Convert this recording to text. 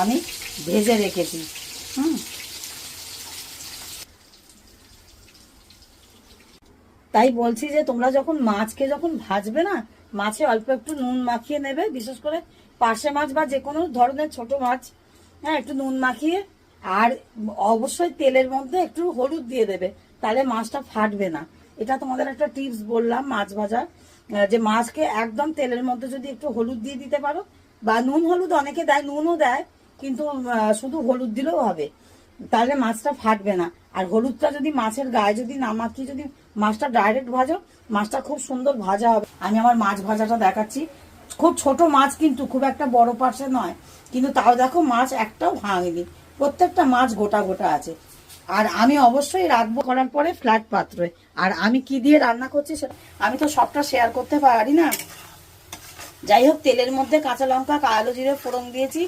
আমি ভেজে রেখেছি। তাই বলছি যে তোমরা যখন মাছকে যখন ভাজবে না, মাছে অল্প একটু নুন মাখিয়ে নেবে, বিশেষ করে পার্শে মাছ বা যে কোনো ধরনের ছোট মাছ, হ্যাঁ, একটু নুন মাখিয়ে। আর অবশ্যই তেলের মধ্যে একটু হলুদ দিয়ে দেবে, তাহলে মাছটা ফাটবে না। এটা তোমাদের একটা টিপস বললাম মাছ ভাজা, যে মাছকে একদম তেলের মধ্যে যদি একটু হলুদ দিয়ে দিতে পারো, বা নুন হলুদ অনেকে দেয়, নুনও দেয়, কিন্তু শুধু হলুদ দিলেও হবে, তাহলে মাছটা ফাটবে না। আর হলুদটা যদি মাছের গায়ে যদি না মাখিয়ে যদি মাছটা ডাইরেক্ট ভাজো, মাছটা খুব সুন্দর ভাজা হবে। আমি আমার মাছ ভাজাটা দেখাচ্ছি। খুব ছোট মাছ, কিন্তু খুব একটা বড় পার্সে নয়, কিন্তু তাও দেখো মাছ একটাও ভাঙেনি, প্রত্যেকটা মাছ গোটা গোটা আছে। আর আমি অবশ্যই রাখবো করার পরে ফ্ল্যাট পাত্রে। আর আমি কি দিয়ে রান্না করছি আমি তো সবটা শেয়ার করতে পারি না। যাই হোক, তেলের মধ্যে কাঁচা লঙ্কা, কালো জিরে ফোড়ন দিয়েছি।